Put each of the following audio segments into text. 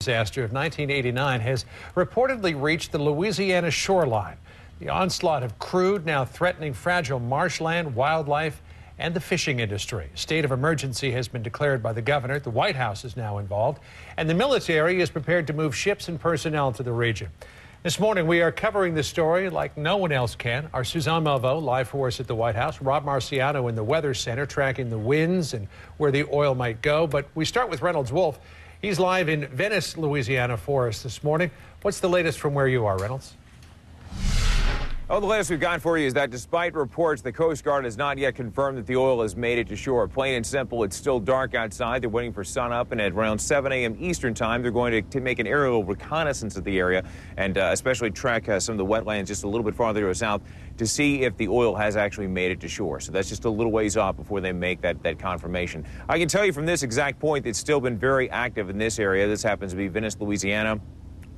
Disaster of 1989 has reportedly reached the Louisiana shoreline. The onslaught of crude now threatening fragile marshland, wildlife, and the fishing industry. State of emergency has been declared by the governor. The White House is now involved, and the military is prepared to move ships and personnel to the region. This morning, we are covering this story like no one else can. Our Suzanne Malveaux live for us at the White House. Rob Marciano in the Weather Center tracking the winds and where the oil might go. But we start with Reynolds Wolfe. He's live in Venice, Louisiana for us this morning. What's the latest from where you are, Reynolds? Oh, the latest we've got for you is that despite reports, the Coast Guard has not yet confirmed that the oil has made it to shore. Plain and simple, it's still dark outside. They're waiting for sunup, and at around 7 a.m. Eastern time, they're going to make an aerial reconnaissance of the area and especially track some of the wetlands just a little bit farther to the south to see if the oil has actually made it to shore. So that's just a little ways off before they make that confirmation. I can tell you from this exact point, it's still been very active in this area. This happens to be Venice, Louisiana,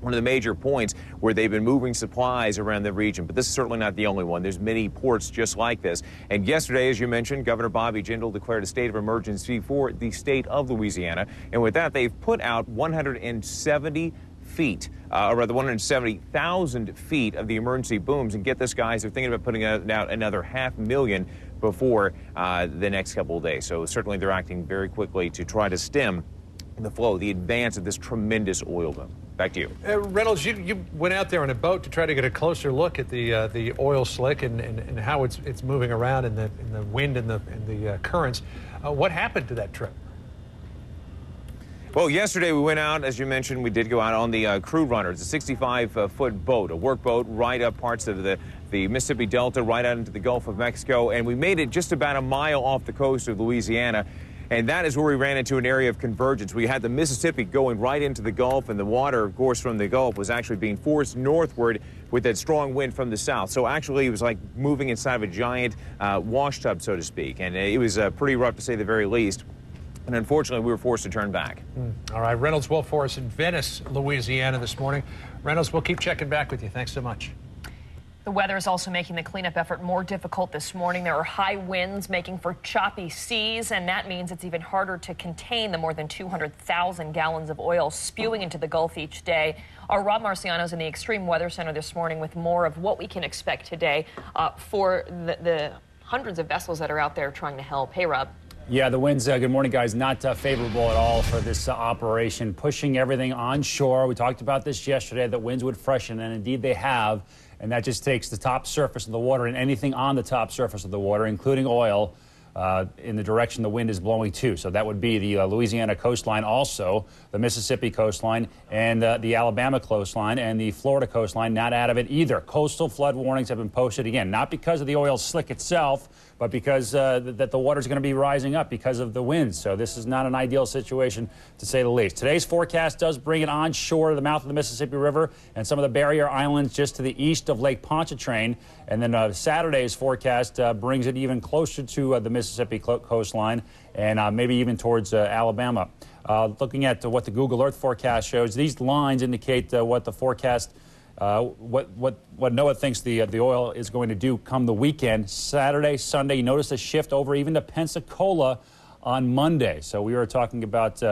one of the major points where they've been moving supplies around the region. But this is certainly not the only one. There's many ports just like this. And yesterday, as you mentioned, Governor Bobby Jindal declared a state of emergency for the state of Louisiana. And with that, they've put out 170 feet, or rather 170,000 feet of the emergency booms. And get this, guys, they're thinking about putting out another 500,000 before the next couple of days. So certainly they're acting very quickly to try to stem the flow, the advance of this tremendous oil boom. Back to you. Reynolds, you went out there on a boat to try to get a closer look at the oil slick and how it's moving around in the wind and the currents. What happened to that trip? Well, yesterday we went out, as you mentioned, we did go out on the Crew Runner. It's a 65-foot boat, a work boat, right up parts of the Mississippi Delta, right out into the Gulf of Mexico, and we made it just about a mile off the coast of Louisiana. And that is where we ran into an area of convergence. We had the Mississippi going right into the Gulf, and the water, of course, from the Gulf was actually being forced northward with that strong wind from the south. So actually, it was like moving inside of a giant wash tub, so to speak. And it was pretty rough, to say the very least. And unfortunately, we were forced to turn back. All right, Reynolds Wolfe for us in Venice, Louisiana this morning. Reynolds, we'll keep checking back with you. Thanks so much. The weather is also making the cleanup effort more difficult this morning. There are high winds making for choppy seas, and that means it's even harder to contain the more than 200,000 gallons of oil spewing into the Gulf each day. Our Rob Marciano is in the Extreme Weather Center this morning with more of what we can expect today for the hundreds of vessels that are out there trying to help. Hey, Rob. Yeah, the winds, good morning, guys, not favorable at all for this operation, pushing everything onshore. We talked about this yesterday, that winds would freshen, and indeed they have. And that just takes the top surface of the water and anything on the top surface of the water, including oil, in the direction the wind is blowing to. So that would be the Louisiana coastline, also the Mississippi coastline, and the Alabama coastline, and the Florida coastline, not out of it either. Coastal flood warnings have been posted, again, not because of the oil slick itself, but because that the water is going to be rising up because of the winds. So this is not an ideal situation, to say the least. Today's forecast does bring it onshore to the mouth of the Mississippi River and some of the barrier islands just to the east of Lake Pontchartrain. And then Saturday's forecast brings it even closer to the Mississippi coastline and maybe even towards Alabama. Looking at what the Google Earth forecast shows, these lines indicate what the forecast what NOAA thinks the oil is going to do come the weekend. Saturday, Sunday, you notice a shift over even to Pensacola on Monday. So we are talking about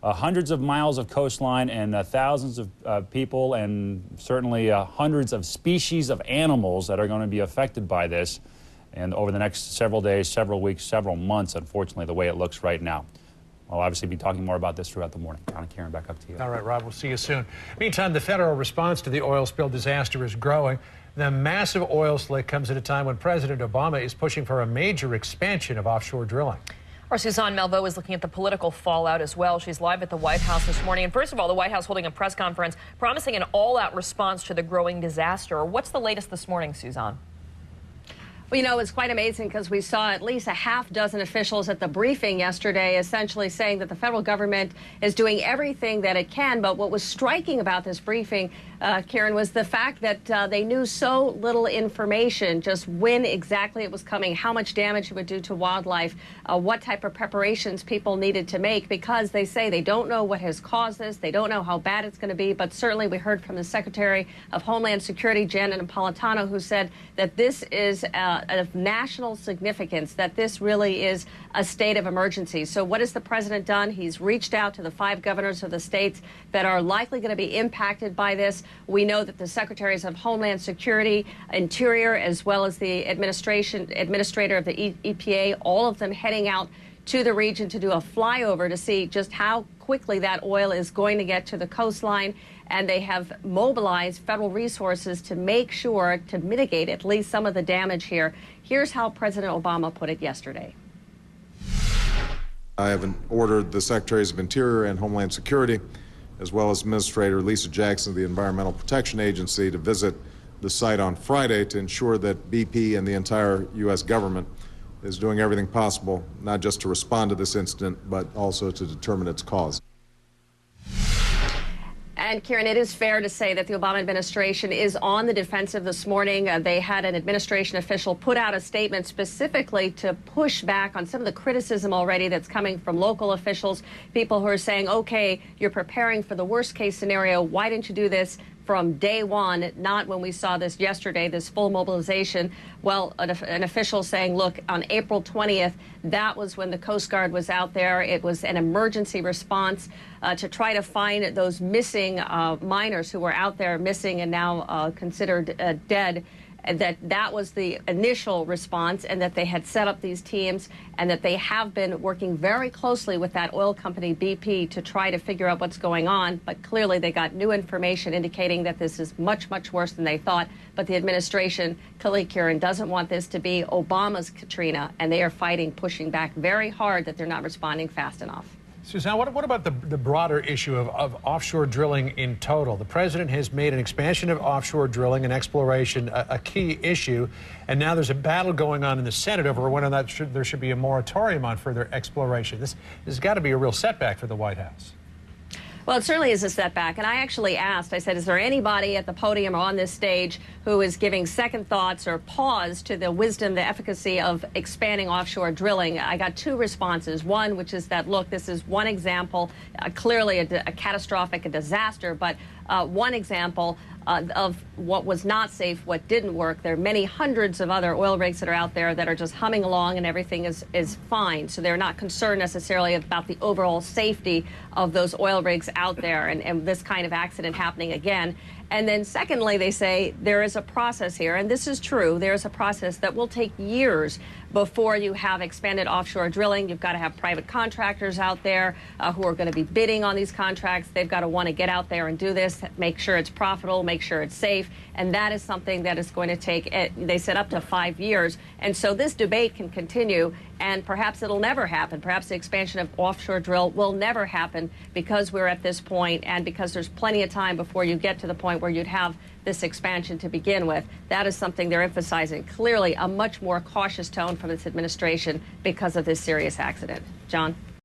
hundreds of miles of coastline and thousands of people and certainly hundreds of species of animals that are going to be affected by this. And over the next several days, several weeks, several months, unfortunately, the way it looks right now. I'll obviously be talking more about this throughout the morning. John and Karen, back up to you. All right, Rob, we'll see you soon. Meantime, the federal response to the oil spill disaster is growing. The massive oil slick comes at a time when President Obama is pushing for a major expansion of offshore drilling. Our Suzanne Malveaux is looking at the political fallout as well. She's live at the White House this morning. And first of all, the White House holding a press conference promising an all-out response to the growing disaster. What's the latest this morning, Suzanne? Well, you know, it's quite amazing because we saw at least a half dozen officials at the briefing yesterday essentially saying that the federal government is doing everything that it can. But what was striking about this briefing, Karen, was the fact that they knew so little information, just when exactly it was coming, how much damage it would do to wildlife, what type of preparations people needed to make, because they say they don't know what has caused this. They don't know how bad it's going to be. But certainly we heard from the Secretary of Homeland Security, Janet Napolitano, who said that this is of national significance, that this really is a state of emergency. So what has the president done? He's reached out to the 5 governors of the states that are likely going to be impacted by this. We know that the secretaries of Homeland Security, Interior, as well as the administrator of the EPA, all of them heading out to the region to do a flyover to see just how quickly that oil is going to get to the coastline. And they have mobilized federal resources to make sure to mitigate at least some of the damage here. Here's how President Obama put it yesterday. I have ordered the Secretaries of Interior and Homeland Security, as well as Administrator Lisa Jackson of the Environmental Protection Agency, to visit the site on Friday to ensure that BP and the entire U.S. government is doing everything possible, not just to respond to this incident, but also to determine its cause. And, Kieran, it is fair to say that the Obama administration is on the defensive this morning. They had an administration official put out a statement specifically to push back on some of the criticism already that's coming from local officials, people who are saying, okay, you're preparing for the worst case scenario. Why didn't you do this from day one, not when we saw this yesterday, this full mobilization? Well, an official saying, look, on April 20th, that was when the Coast Guard was out there. It was an emergency response to try to find those missing miners who were out there missing and now considered dead. That was the initial response, and that they had set up these teams, and that they have been working very closely with that oil company BP to try to figure out what's going on. But clearly they got new information indicating that this is much, much worse than they thought. But the administration, Kieran, doesn't want this to be Obama's Katrina, and they are fighting, pushing back very hard that they're not responding fast enough. Suzanne, what about the broader issue of offshore drilling in total? The president has made an expansion of offshore drilling and exploration a key issue, and now there's a battle going on in the Senate over whether or not there should be a moratorium on further exploration. This has got to be a real setback for the White House. Well, it certainly is a setback. And I actually asked, I said, is there anybody at the podium or on this stage who is giving second thoughts or pause to the wisdom, the efficacy of expanding offshore drilling? I got 2 responses. One, which is that, look, this is one example, clearly a catastrophic, a disaster, but one example of what was not safe, what didn't work. There are many hundreds of other oil rigs that are out there that are just humming along and everything is fine. So they're not concerned necessarily about the overall safety of those oil rigs out there and this kind of accident happening again. And then secondly, they say there is a process here, and this is true. There is a process that will take years before you have expanded offshore drilling. You've got to have private contractors out there who are going to be bidding on these contracts. They've got to want to get out there and do this, make sure it's profitable, make sure it's safe. And that is something that is going to take, they said, up to 5 years. And so this debate can continue, and perhaps it'll never happen. Perhaps the expansion of offshore drill will never happen because we're at this point and because there's plenty of time before you get to the point where you'd have this expansion to begin with. That is something they're emphasizing. Clearly a much more cautious tone from this administration because of this serious accident. John?